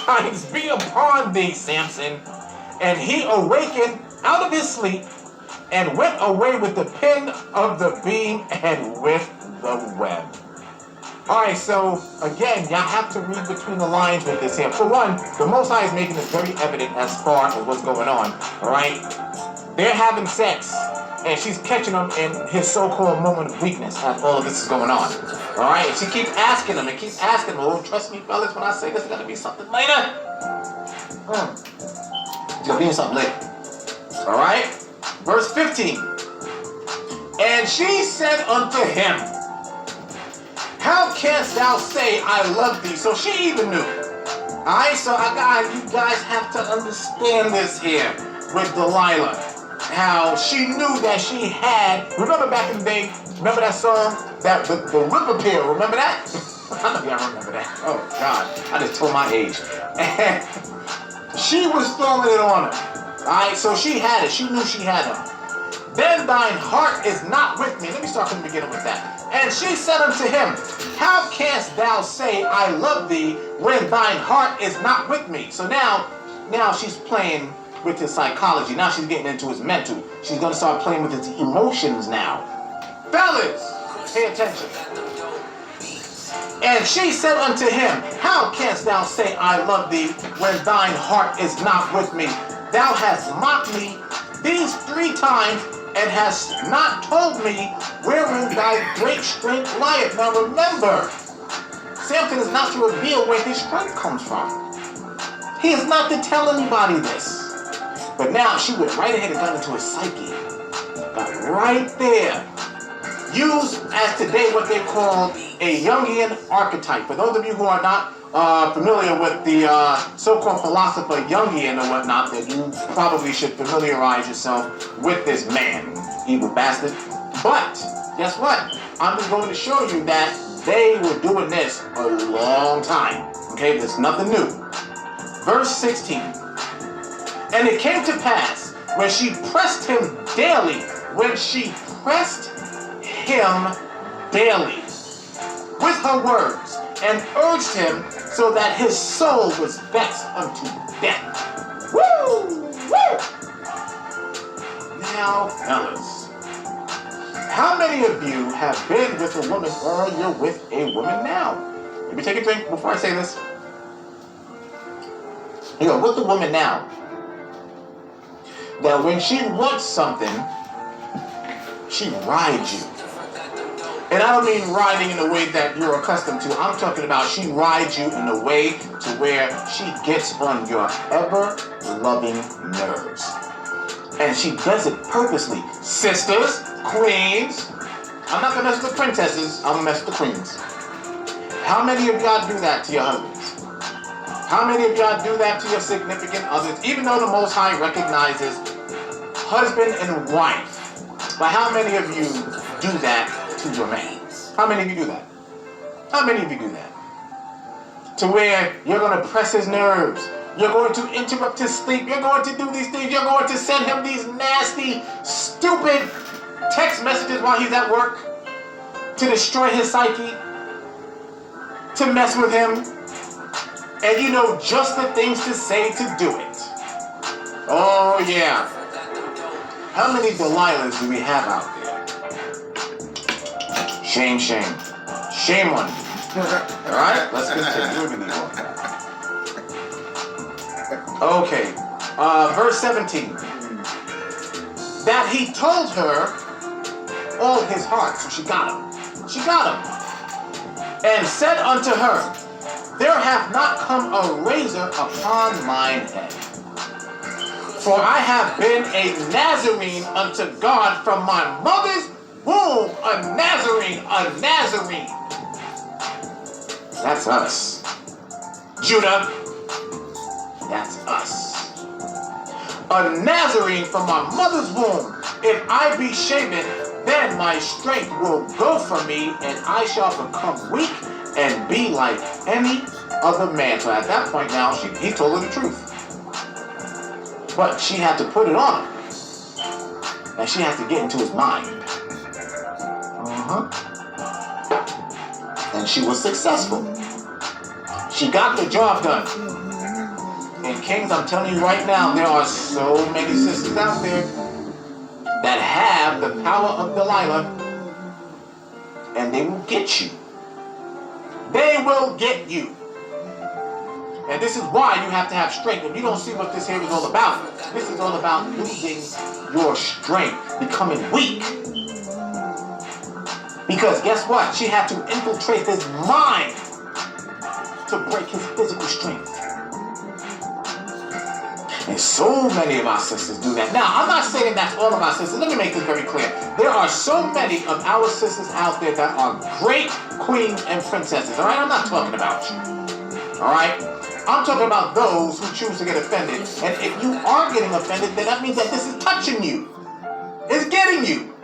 eyes be upon thee, Samson. And he awakened out of his sleep and went away with the pin of the beam and with the web. Alright, so again, y'all have to read between the lines with this here. For one, the Most High is making this very evident as far as what's going on. Alright? They're having sex, and she's catching him in his so-called moment of weakness as all of this is going on. Alright? And she keeps asking him and keeps asking him, oh, trust me, fellas, when I say this is going to be something later. It's going to be something later. Alright? Verse 15. And she said unto him, how canst thou say I love thee? So she even knew. Alright, so you guys have to understand this here with Delilah. How she knew that she had, remember back in the day, remember that song, that the whip appeal, remember that? I know y'all remember that. Oh God, I just told my age. And she was throwing it on her. Alright, so she had it, she knew she had him. Then thine heart is not with me. Let me start from the beginning with that. And she said unto him, how canst thou say I love thee when thine heart is not with me? So now she's playing with his psychology. Now she's getting into his mental. She's going to start playing with his emotions now. Fellas, pay attention. And she said unto him, how canst thou say I love thee when thine heart is not with me? Thou hast mocked me these 3 times, and hast not told me wherein thy great strength lieth. Now remember, Samson is not to reveal where his strength comes from. He is not to tell anybody this. But now she went right ahead and got into his psyche. Got right there. Used as today what they call a Jungian archetype. For those of you who are not familiar with the so-called philosopher Jungian or whatnot, that you probably should familiarize yourself with this man, evil bastard. But guess what? I'm just going to show you that they were doing this a long time. Okay, there's nothing new. Verse 16. And it came to pass when she pressed him daily, with her words, and urged him so that his soul was vexed unto death. Woo! Woo! Now, fellas, how many of you have been with a woman or you're with a woman now? Let me take a drink before I say this. You're with a woman now that when she wants something, she rides you. And I don't mean riding in the way that you're accustomed to. I'm talking about she rides you in a way to where she gets on your ever-loving nerves. And she does it purposely. Sisters, queens, I'm not going to mess with the princesses, I'm going to mess with the queens. How many of y'all do that to your husbands? How many of y'all do that to your significant others? Even though the Most High recognizes husband and wife. But how many of you do that to your man? How many of you do that? How many of you do that? To where you're going to press his nerves. You're going to interrupt his sleep. You're going to do these things. You're going to send him these nasty, stupid text messages while he's at work to destroy his psyche, to mess with him. And you know just the things to say to do it. Oh, yeah. How many Delilahs do we have out there? Shame, shame. Shame on you. Alright, let's continue. Okay, verse 17. That he told her all his heart. So she got him. She got him. And said unto her, there hath not come a razor upon mine head. For I have been a Nazarene unto God from my mother's womb. A Nazarene, a Nazarene. That's us. Judah, that's us. A Nazarene from my mother's womb. If I be shaven, then my strength will go from me, and I shall become weak and be like any other man. So at that point now, he told her the truth. But she had to put it on him. And she had to get into his mind. And she was successful. She got the job done. And kings, I'm telling you right now, there are so many sisters out there that have the power of Delilah, and they will get you. They will get you. And this is why you have to have strength. If you don't see what this here is all about, this is all about losing your strength, becoming weak. Because guess what? She had to infiltrate his mind to break his physical strength. And so many of our sisters do that. Now, I'm not saying that's all of our sisters. Let me make this very clear. There are so many of our sisters out there that are great queens and princesses. All right? I'm not talking about you. All right? I'm talking about those who choose to get offended. And if you are getting offended, then that means that this is touching you. It's getting you.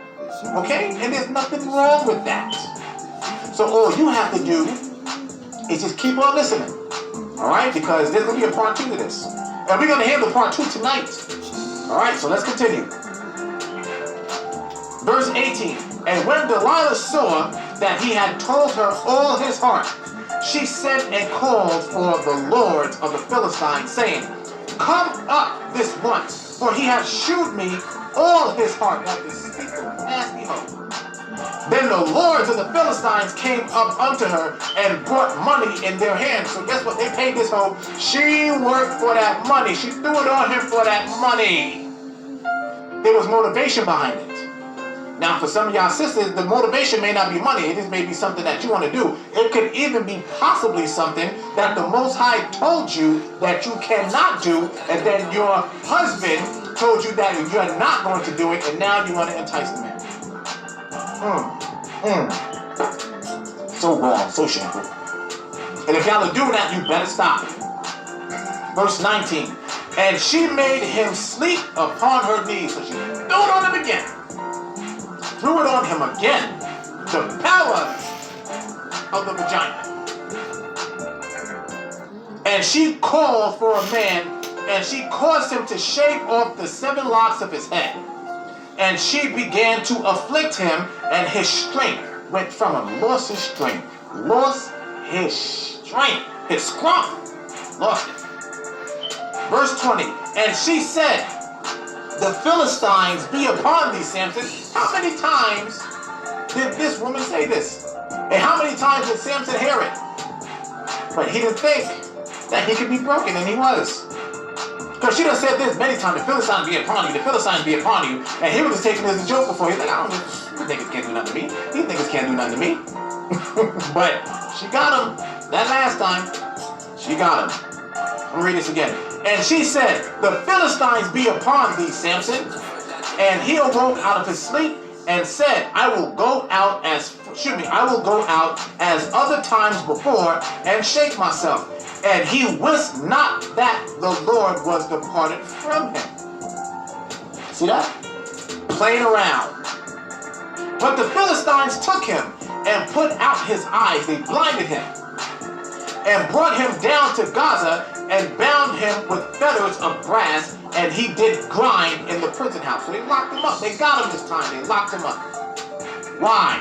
Okay? And there's nothing wrong with that. So all you have to do is just keep on listening. All right? Because there's going to be a part 2 to this. And we're going to handle part 2 tonight. All right? So let's continue. Verse 18. And when Delilah saw that he had told her all his heart, she sent and called for the lords of the Philistines, saying, Come up this once, for he hath shewed me all his heart, like this deceitful, nasty hoe. Then the lords of the Philistines came up unto her and brought money in their hands. So guess what? They paid this hoe. She worked for that money. She threw it on him for that money. There was motivation behind it. Now, for some of y'all sisters, the motivation may not be money. It just may be something that you want to do. It could even be possibly something that the Most High told you that you cannot do, and then your husband told you that you're not going to do it, and now you want to entice the man. So wrong, so shameful. And if y'all are doing that, you better stop. Verse 19. And she made him sleep upon her knees. So she threw it on him again. Threw it on him again. The power of the vagina. And she called for a man, and she caused him to shave off the 7 locks of his head. And she began to afflict him, and his strength went from him. Lost his strength. Lost his strength. His scruff. Lost it. Verse 20. And she said, The Philistines be upon thee, Samson. How many times did this woman say this? And how many times did Samson hear it? But he didn't think that he could be broken, and he was. Because she done said this many times, the Philistines be upon you, the Philistines be upon you. And he was just taking this as a joke before. He's like, I don't know, these niggas can't do nothing to me. These niggas can't do nothing to me. But she got him. That last time, she got him. I'm gonna read this again. And she said, The Philistines be upon thee, Samson. And he awoke out of his sleep and said, I will go out as other times before and shake myself. And he wist not that the Lord was departed from him. See that? Playing around. But the Philistines took him and put out his eyes. They blinded him. And brought him down to Gaza and bound him with fetters of brass. And he did grind in the prison house. So they locked him up. They got him this time. They locked him up. Why?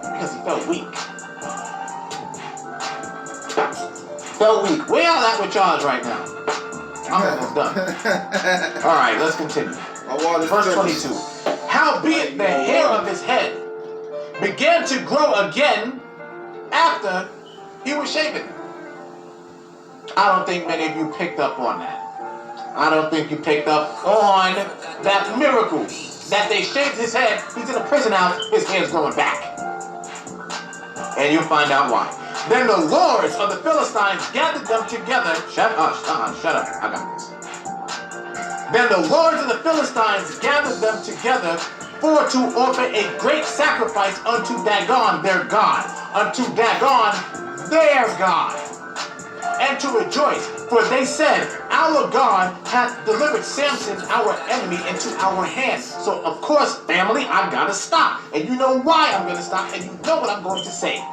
Because he felt weak. Felt weak. Where y'all at with y'all right now? I'm almost done. All right, let's continue. Verse 22. Howbeit the hair of his head began to grow again after he was shaven. I don't think many of you picked up on that. I don't think you picked up on that miracle. That they shaved his head. He's in a prison house. His hair's growing back. And you'll find out why. Then the lords of the Philistines gathered them together. Shut up. I got this. Then the lords of the Philistines gathered them together for to offer a great sacrifice unto Dagon, their God. Unto Dagon, their God. And to rejoice. For they said, Our God hath delivered Samson, our enemy, into our hands. So, of course, family, I gotta stop. And you know why I'm gonna stop, and you know what I'm going to say.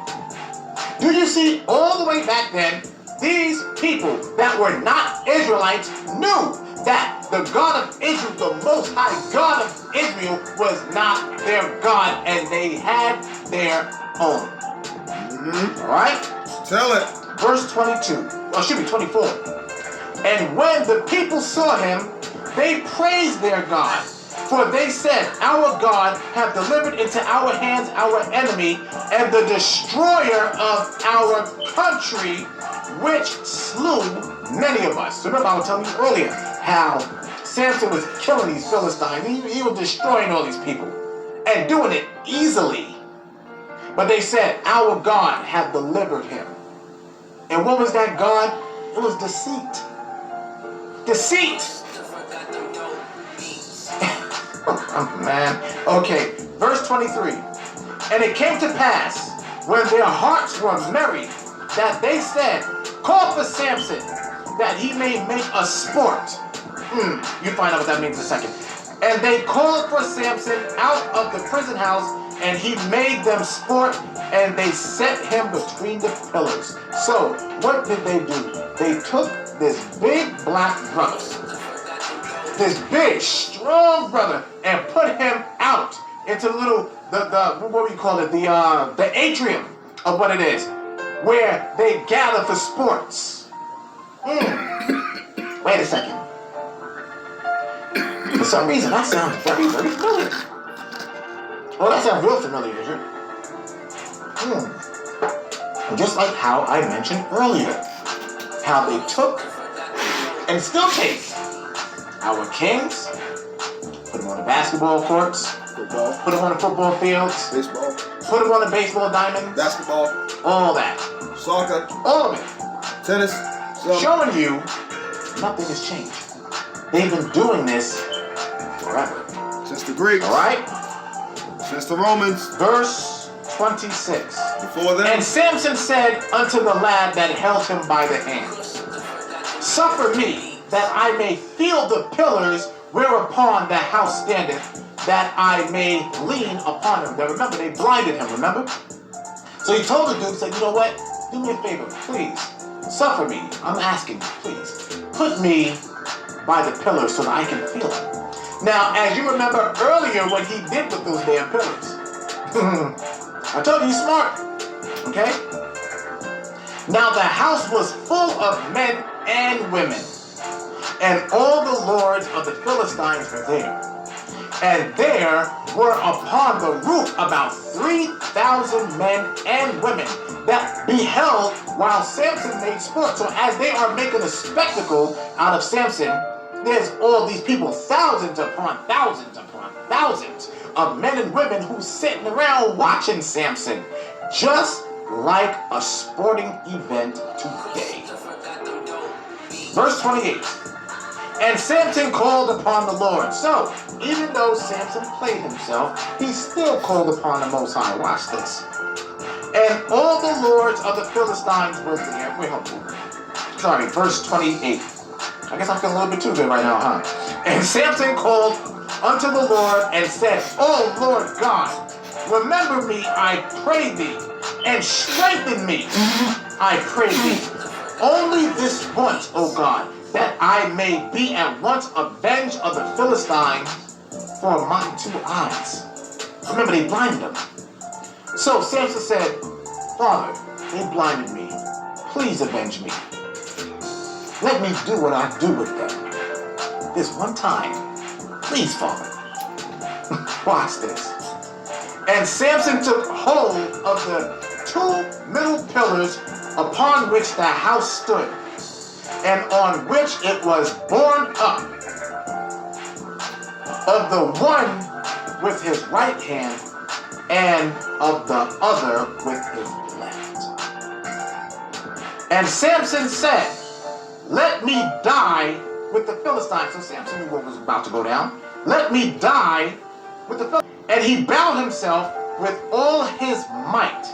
Do you see, all the way back then, these people that were not Israelites knew that the God of Israel, the Most High God of Israel, was not their God, and they had their own. All right? Tell it. Verse 22, or should be 24. And when the people saw him, they praised their God. For they said, our God hath delivered into our hands our enemy, and the destroyer of our country, which slew many of us. So remember, I was telling you earlier how Samson was killing these Philistines. He was destroying all these people and doing it easily. But they said, our God hath delivered him. And what was that God? It was deceit. Deceit. Man. Okay, verse 23. And it came to pass, when their hearts were merry, that they said, call for Samson, that he may make us sport. You find out what that means in a second. And they called for Samson out of the prison house, and he made them sport, and they set him between the pillars. So, what did they do? They took this big black brother, this big, strong brother, and put him out into what we call it, the atrium of what it is, where they gather for sports. Wait a second. For some reason, that sounds very, very familiar. Oh, that sounds real familiar, isn't it? Just like how I mentioned earlier, how they took and still take our kings, put them on the basketball courts, football, put them on the football fields, baseball, put them on the baseball diamonds, basketball, all that, soccer, all of it, tennis, showing you nothing has changed. They've been doing this forever. Since the Greeks. All right? Since the Romans. Verse 26. Before them. And Samson said unto the lad that held him by the hand, suffer me that I may feel the pillars whereupon the house standeth, that I may lean upon him. Now remember, they blinded him, remember? So he told the dude, said, you know what? Do me a favor, please. Suffer me. I'm asking you, please. Put me by the pillars so that I can feel it. Now, as you remember earlier what he did with those damn pillars. I told you he's smart. Okay? Now the house was full of men and women, and all the lords of the Philistines were there. And there were upon the roof about 3,000 men and women that beheld while Samson made sport. So as they are making a spectacle out of Samson, there's all these people, thousands upon thousands of men and women who's sitting around watching Samson, just like a sporting event today. Verse 28. And Samson called upon the Lord. So, even though Samson played himself, he still called upon the Most High. Watch this. And all the lords of the Philistines were there. Wait, hold on. Sorry, verse 28. I guess I'm feeling a little bit too good right now, huh? And Samson called unto the Lord and said, O Lord God, remember me, I pray thee, and strengthen me, I pray thee. Only this once, O God, that I may be at once avenged of the Philistines for my 2 eyes. Remember, they blinded him. So Samson said, Father, they blinded me. Please avenge me. Let me do what I do with them. This one time. Please, Father. Watch this. And Samson took hold of the 2 middle pillars upon which the house stood, and on which it was borne up, of the one with his right hand, and of the other with his left. And Samson said, let me die with the Philistines. So Samson knew what was about to go down. Let me die with the Philistines. And he bowed himself with all his might.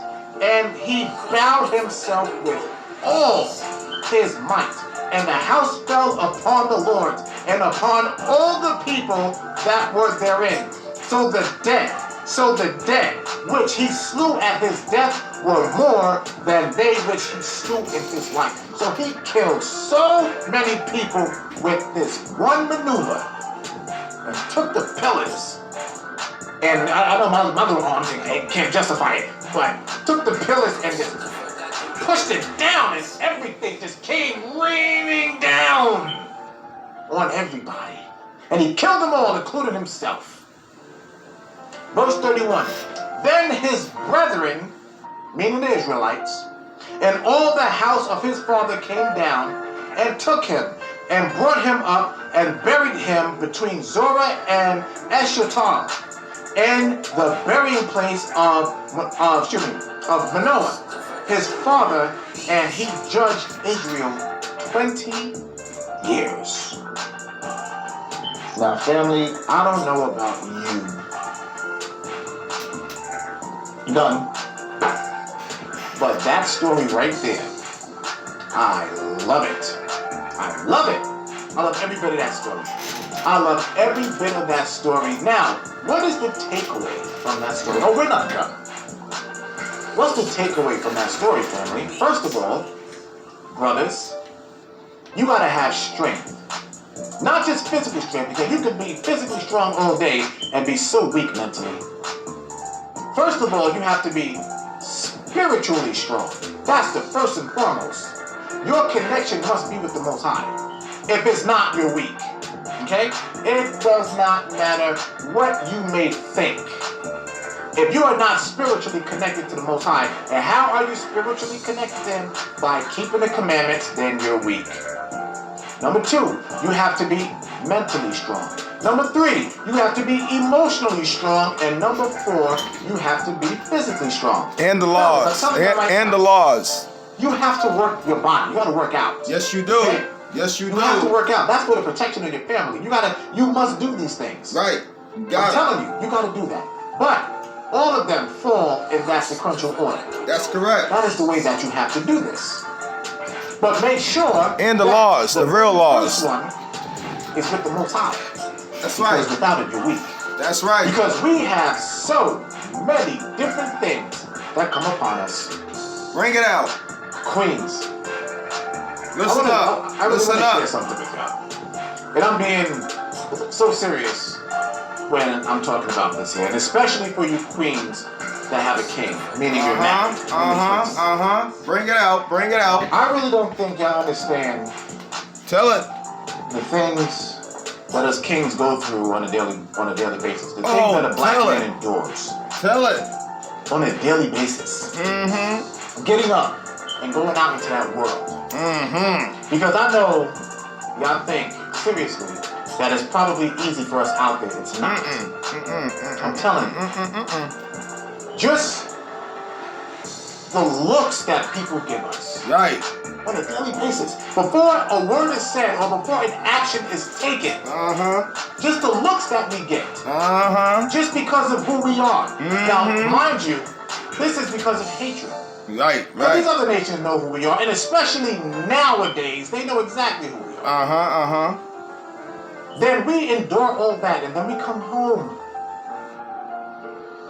And he bowed himself with all his might. And the house fell upon the Lord and upon all the people that were therein. So the dead which he slew at his death were more than they which he slew in his life. So he killed so many people with this one maneuver and took the pillars. And I know my little arm thing, I can't justify it, but took the pillars and just pushed it down, and everything just came raining down. on everybody. And he killed them all, including himself. Verse 31. Then his brethren, meaning the Israelites, and all the house of his father came down and took him and brought him up and buried him between Zorah and Eshtaol in the burying place of Manoah, his father, and he judged Israel 20 years. Now, family, I don't know about you. Done. But that story right there, I love it. I love it. I love every bit of that story. I love every bit of that story. Now, what is the takeaway from that story? Oh, we're not done. What's the takeaway from that story, family? First of all, brothers, you gotta have strength. Not just physical strength, because you could be physically strong all day and be so weak mentally. First of all, you have to be spiritually strong. That's the first and foremost. Your connection must be with the Most High. If it's not, you're weak. Okay? It does not matter what you may think. If you are not spiritually connected to the Most High, and how are you spiritually connected to Him? By keeping the commandments, then you're weak. Number 2, you have to be mentally strong. Number 3, you have to be emotionally strong. And number 4, you have to be physically strong. And the laws. And the laws. You have to work your body. You got to work out. Yes, you do. Okay? Yes, you do. You have to work out. That's for the protection of your family. You must do these things. Right. I'm telling you, you got to do that. But all of them fall in that sequential order. That's correct. That is the way that you have to do this. But make sure. And the laws, the real laws. First one is with the Most High. That's right. Because without it, you're weak. That's right. Because we have so many different things that come upon us. Bring it out. Queens. Listen up. I really Listen want to up. share something with y'all. And I'm being so serious when I'm talking about this here. And especially for you queens that have a king, meaning you're married. Bring it out. Bring it out. I really don't think y'all understand. Tell it. The things that us kings go through on a daily basis. The things that a black man endures. Tell it. On a daily basis. Getting up and going out into that world. Because I know y'all think seriously that it's probably easy for us out there. It's not. I'm telling you. Just the looks that people give us. Right. On a daily basis. Before a word is said or before an action is taken. Just the looks that we get. Just because of who we are. Now, mind you, this is because of hatred. Right. But these other nations know who we are, and especially nowadays, they know exactly who we are. Then we endure all that, and then we come home.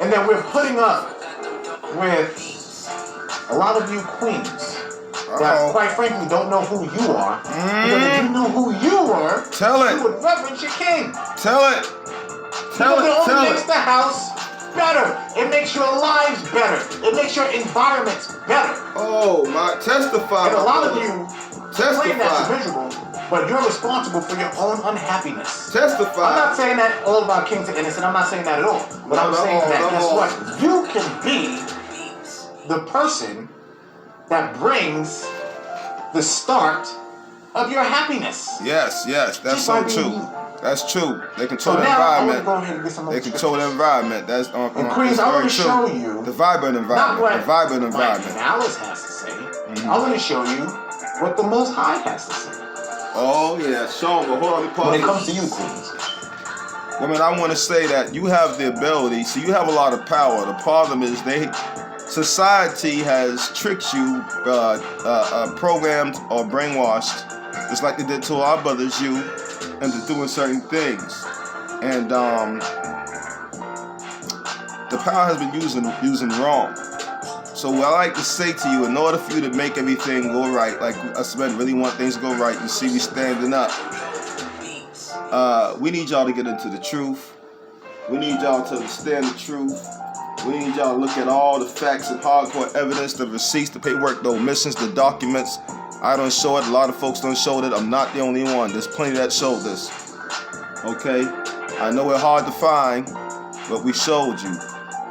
And then we're putting up with a lot of you queens that, quite frankly, don't know who you are. Because if you knew who you were, tell it. You would reverence your king. Tell it. Tell it. It Tell only makes it. the house better. It makes your lives better. It makes your environments better. Oh my! Testify. And a lot of you claim that's testify. miserable, but you're responsible for your own unhappiness. Testify. I'm not saying that all of our kings are innocent. I'm not saying that at all. But I'm saying that, guess what? You can be the person that brings the start of your happiness. Yes, that's so true. That's true. They control the now environment. I want to go ahead and get some more They control the environment. That's and Queens, I want to show you the vibrant environment. not what the vibrant environment. Alice has to say. I want to show you what the Most High has to say. Oh yeah, show them. But hold on, let me pause. When it comes to you, Queens. Women, I want to say that you have the ability. So you have a lot of power. The problem is society has tricked you, programmed or brainwashed, just like they did to our brothers, you, into doing certain things. And the power has been using wrong. So what I like to say to you, in order for you to make everything go right, like us men really want things to go right, you see me standing up, we need y'all to get into the truth. We need y'all to understand the truth. We need y'all to look at all the facts and hardcore evidence, the receipts, the paperwork, the omissions, the documents, I don't show it. A lot of folks don't show it. I'm not the only one. There's plenty that showed this. Okay? I know it's hard to find, but we showed you.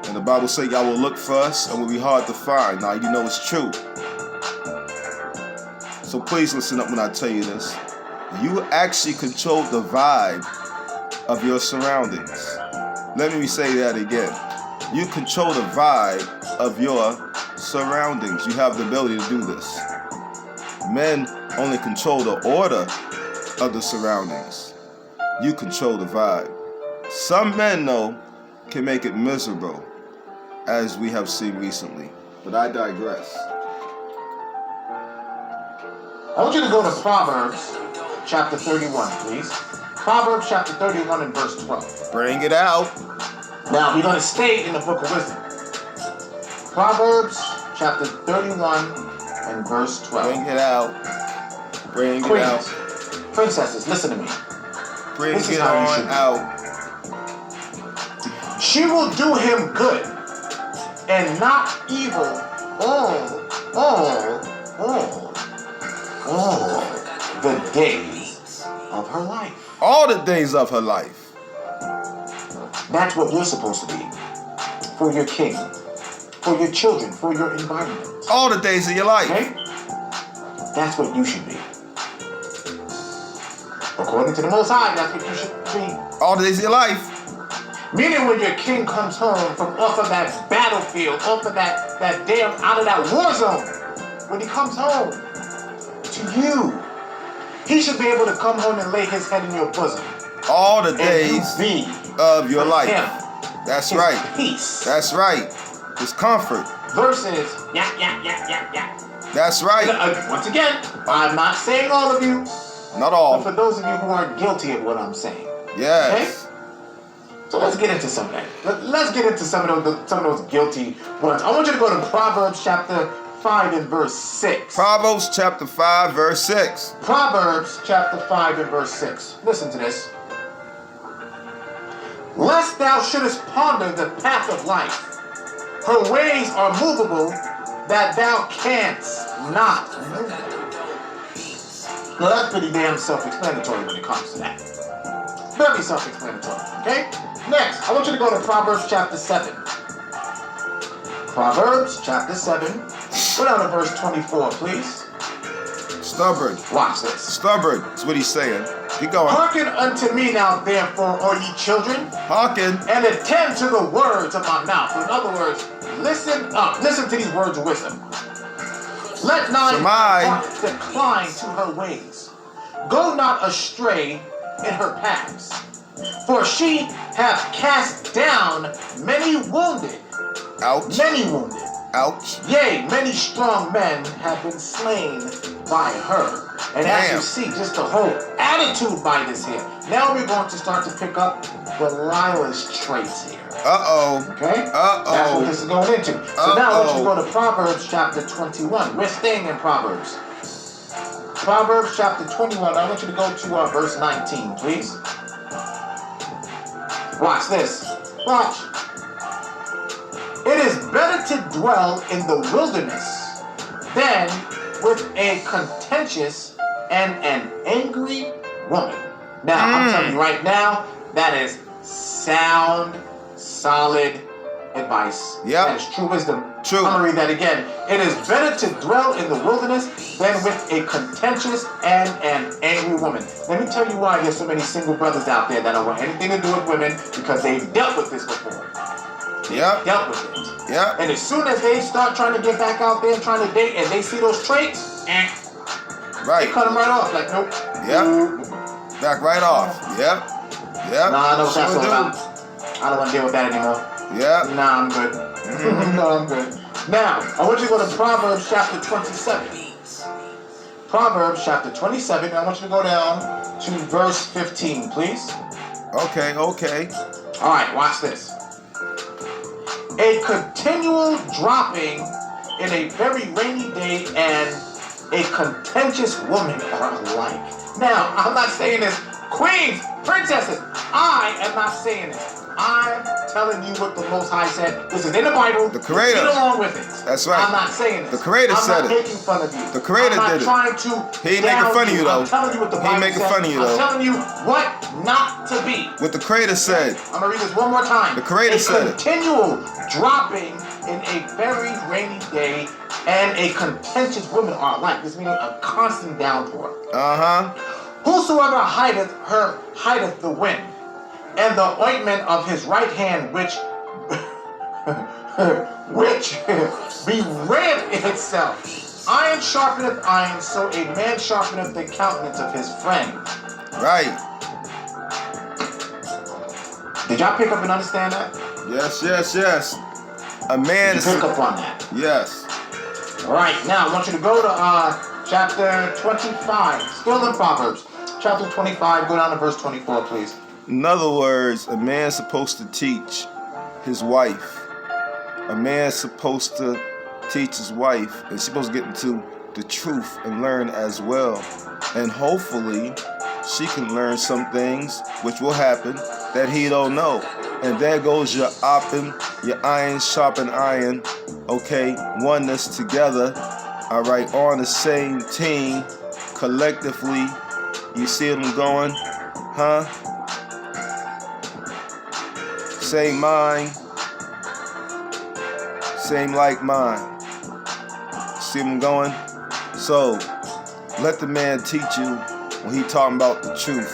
And the Bible says y'all will look for us and will be hard to find. Now you know it's true. So please listen up when I tell you this. You actually control the vibe of your surroundings. Let me say that again. You control the vibe of your surroundings. You have the ability to do this. Men only control the order of the surroundings. You control the vibe. Some men, though, can make it miserable, as we have seen recently. But I digress. I want you to go to Proverbs chapter 31, please. Proverbs chapter 31 and verse 12. Bring it out. Now, we're going to stay in the book of wisdom. Proverbs chapter 31 and verse 12. Bring it out. Bring Queens, it out. princesses, listen to me. Bring This is it how you on should be. out. She will do him good and not evil all the days of her life. All the days of her life. That's what you're supposed to be. For your king, for your children, for your environment. All the days of your life. Okay? That's what you should be. According to the Most High, that's what you should be. All the days of your life. Meaning when your king comes home from off of that battlefield, off of that damn, out of that war zone, when he comes home to you, he should be able to come home and lay his head in your bosom. All the days and you be of your life. him, That's his right. peace. That's right. It's comfort. Versus, yeah. That's right. Once again, I'm not saying all of you, Not but all. for those of you who aren't guilty of what I'm saying. Yes. So let's get into some of that. Let's get into some of those guilty ones. I want you to go to Proverbs chapter 5 and verse 6. Proverbs chapter 5 verse 6. Proverbs chapter 5 and verse 6. Listen to this. Lest thou shouldest ponder the path of life, her ways are movable, that thou canst not move them. Now that's pretty damn self-explanatory when it comes to that. Very self-explanatory, okay? Next, I want you to go to Proverbs chapter 7. Proverbs chapter 7. Go down to verse 24, please. Stubborn. Watch this. Stubborn is what he's saying. Keep going. Hearken unto me now, therefore, all ye children, Hearken. and attend to the words of my mouth. In other words, listen up. Listen to these words of wisdom. Let not heart decline to her ways. Go not astray in her paths. For she hath cast down many wounded. Ouch. Many wounded. Ouch. Yea, many strong men have been slain by her. And as you see, just the whole attitude by this here. Now we're going to start to pick up Delilah's traits here. Uh-oh. Okay? That's what this is going into. So now I want you to go to Proverbs chapter 21. We're staying in Proverbs. Proverbs chapter 21. I want you to go to verse 19, please. Watch this. Watch. It is better to dwell in the wilderness than with a contentious and an angry woman. Now, I'm telling you right now, that is sound, solid advice. Yep. That is true wisdom. True. I'm going to read that again. It is better to dwell in the wilderness than with a contentious and an angry woman. Let me tell you why there's so many single brothers out there that don't want anything to do with women, because they've dealt with this before. Yep. Dealt with it. Yep. And as soon as they start trying to get back out there and trying to date, and they see those traits, they Right. cut them right off. Like, nope. Yep. Back right off. Yep. Yep. Nah, I know what that's all Sure do. about. I don't want to deal with that anymore. Yep. Nah, I'm good. No, I'm good. Now, I want you to go to Proverbs chapter 27. Proverbs chapter 27. I want you to go down to verse 15, please. Okay. Okay. All right, watch this. A continual dropping in a very rainy day and a contentious woman are alike. Now, I'm not saying this. Queens, princesses, I am not saying this. I'm telling you what the Most High said. This is in the Bible. The Creator. Get along with it. That's right. I'm not saying this. The Creator said it. I'm not making fun of you. The Creator I'm not did it. trying to He ain't making fun of you, though. I'm telling you what the He ain't Bible making said. fun of you, though. I'm telling you what not to be. What the Creator said. I'm going to read this one more time. The Creator said it. A continual dropping in a very rainy day and a contentious woman are alike. This meaning a constant downpour. Whosoever hideth the wind, and the ointment of his right hand, which berent itself. Iron sharpeneth iron, so a man sharpeneth the countenance of his friend. Right. Did y'all pick up and understand that? Yes. A man Did you pick up on that? Yes. All right, now I want you to go to chapter 25, still in Proverbs. Chapter 25, go down to verse 24, please. In other words, a man's supposed to teach his wife. A man's supposed to teach his wife, and she's supposed to get into the truth and learn as well. And hopefully, she can learn some things, which will happen, that he don't know. And there goes your oppin', your iron sharpen iron, okay, oneness together, all right, on the same team, collectively. You see them going, huh? Same mind, same like mind. See them going? So, let the man teach you when he talking about the truth.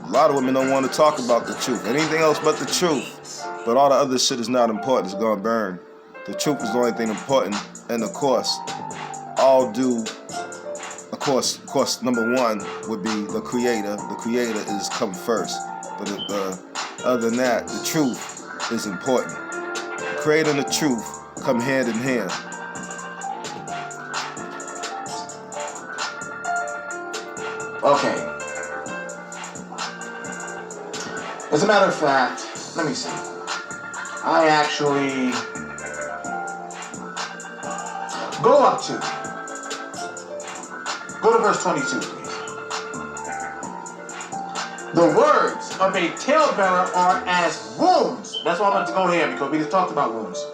A lot of women don't want to talk about the truth. Anything else but the truth. But all the other shit is not important. It's going to burn. The truth is the only thing important. And of course, all due. Of course, number one would be the Creator. The Creator is come first. But other than that, the truth is important. The Creator and the truth come hand in hand. Okay. As a matter of fact, let me see. I actually go to verse 22, please. The words of a talebearer are as wounds. That's why I wanted to go here, because we just talked about wounds.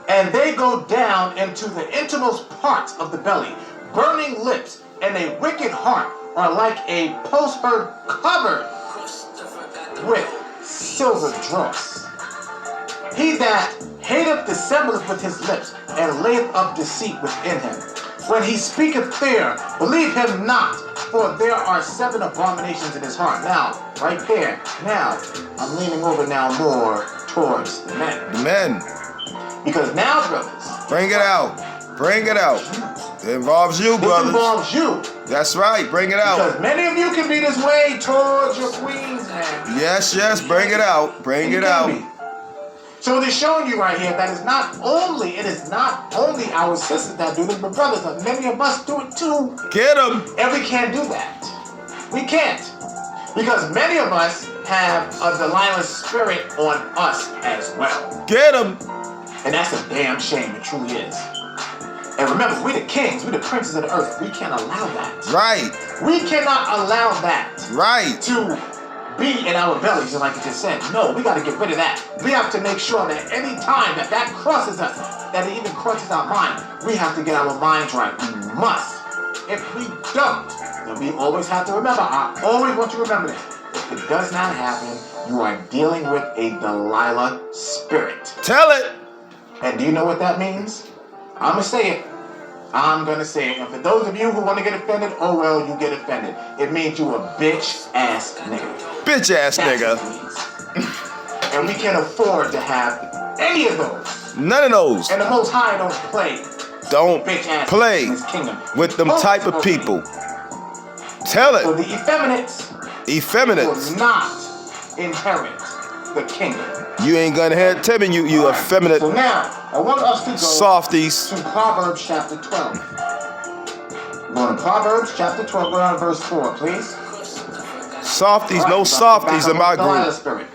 And they go down into the innermost parts of the belly. Burning lips and a wicked heart are like a potsherd covered with silver dross. He that hateth dissembleth with his lips, and layeth up deceit within him. When he speaketh fair, believe him not, for there are 7 abominations in his heart. Now, right there, now, I'm leaning over now more towards the men. The men. Because now, brothers. Bring it out. Bring it out. It involves you, brothers. It involves you. That's right. Bring it out. Because many of you can be this way towards your queens, man. Yes. Bring it out. Bring it out. So it is showing you right here that it is not only our sisters that do this, but brothers, many of us do it too. Get them. And we can't do that. We can't. Because many of us have a Delilah spirit on us as well. Get them. And that's a damn shame. It truly is. And remember, we're the kings. We're the princes of the earth. We can't allow that. Right. We cannot allow that. Right. To be in our bellies, like you just said. No, we got to get rid of that. We have to make sure that any time that crosses us, that it even crosses our mind, we have to get our minds right. We must. If we don't, then we always have to remember. I always want you to remember this. If it does not happen, you are dealing with a Delilah spirit. Tell it. And do you know what that means? I'm going to say it. I'm going to say it. And for those of you who want to get offended, oh well, you get offended. It means you a bitch-ass nigga. Bitch-ass nigga. And we can't afford to have any of those. None of those. And the Most High don't play. Don't play in his kingdom. With them type of people. Tell it. So the effeminates will not inherit the kingdom. You ain't gonna have tell me you right. effeminate. So now, I want us to go softies to Proverbs Chapter 12. We're going to Proverbs Chapter 12, go down to verse 4, please. Softies, right, no softies in my group. Spirit.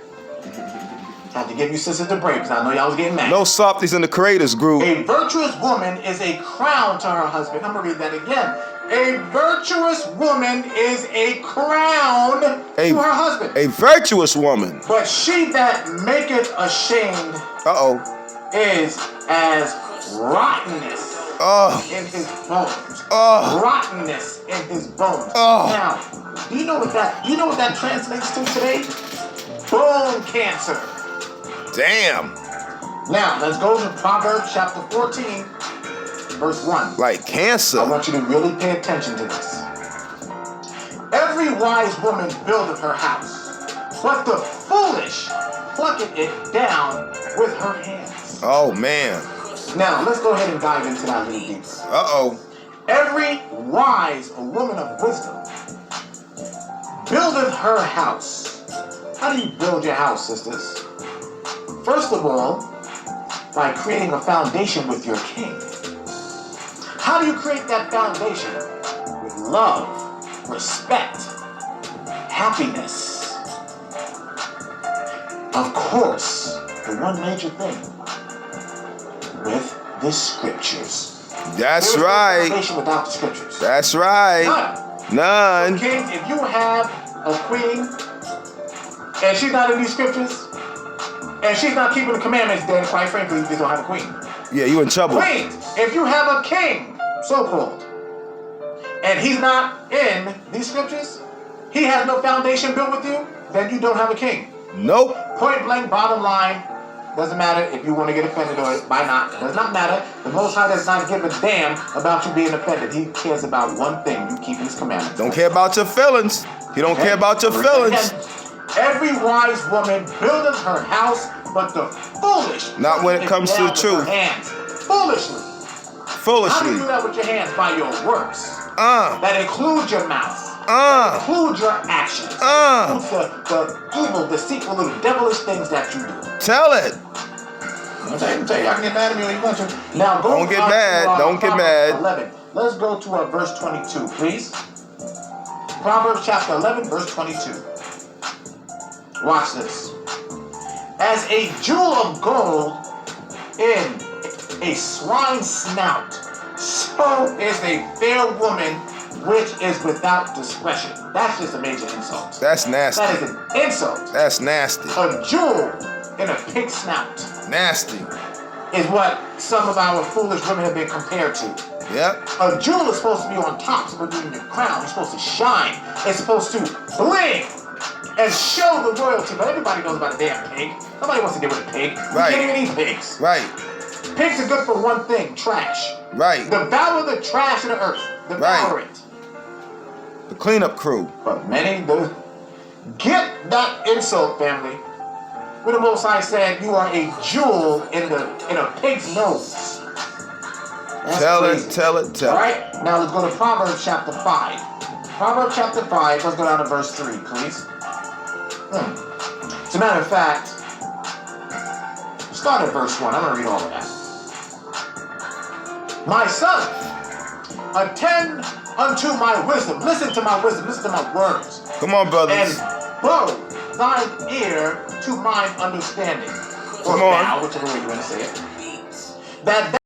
Had to give you sisters a break, because I know y'all was getting mad. No softies in the Creator's group. A virtuous woman is a crown to her husband. I'm going to read that again. A virtuous woman is a crown to her husband. A virtuous woman. But she that maketh ashamed is as rottenness in his bones. Rottenness in his bones. Now, do you know what that translates to today? Bone cancer. Damn. Now, let's go to Proverbs Chapter 14, verse 1. Like cancer. I want you to really pay attention to this. Every wise woman buildeth her house, but the foolish plucketh it down with her hands. Oh, man. Now, let's go ahead and dive into that a little deeper. Every wise woman of wisdom buildeth her house. How do you build your house, sisters? First of all, by creating a foundation with your king. How do you create that foundation? With love, respect, happiness. Of course, the one major thing, with the scriptures. That's There's right. no foundation without the scriptures. That's right. None. Kings, if you have a queen and she's not in these scriptures, and she's not keeping the commandments, then quite frankly, you just don't have a queen. Yeah, you in trouble. Queens, if you have a king, so-called, and he's not in these scriptures, he has no foundation built with you, then you don't have a king. Nope. Point blank, bottom line, doesn't matter if you want to get offended or by not. It does not matter. The Most High does not give a damn about you being offended. He cares about one thing, you keeping his commandments. Don't care about your feelings. He don't care about your feelings. Every wise woman buildeth her house, but the foolish. Not when it comes to the truth. Hands. Foolishly. How do you do that with your hands? By your works. That includes your mouth. Includes your actions. Includes the evil, deceitful, little devilish things that you do. Tell it. I'm tell you, I can get mad at me when you want to. Now go. Don't get mad. Don't get mad. 11. Let's go to verse 22, please. Proverbs chapter 11, verse 22. Watch this. As a jewel of gold in a swine's snout, so is a fair woman which is without discretion. That's just a major insult. That's nasty. That is an insult. That's nasty. A jewel in a pig's snout. Nasty. Is what some of our foolish women have been compared to. Yep. A jewel is supposed to be on top, it's supposed to be in your crown, it's supposed to shine, it's supposed to bling and show the royalty. But everybody knows about a damn pig. Nobody wants to deal with a pig. Right. You can't even eat pigs. Right. Pigs are good for one thing, trash. Right. Devour the trash of the earth. Devour it. The cleanup crew. But many do. Get that insult, family. When the Most High said you are a jewel in a pig's nose. That's crazy. Tell it. All right, now let's go to Proverbs chapter 5. Proverbs chapter 5, let's go down to verse 3, please. As a matter of fact, start at verse 1. I'm going to read all of that. My son, attend unto my wisdom. Listen to my wisdom. Listen to my words. Come on, brothers. And bow thine ear to mine understanding. Or Come on. thou, whichever way you want to say it. That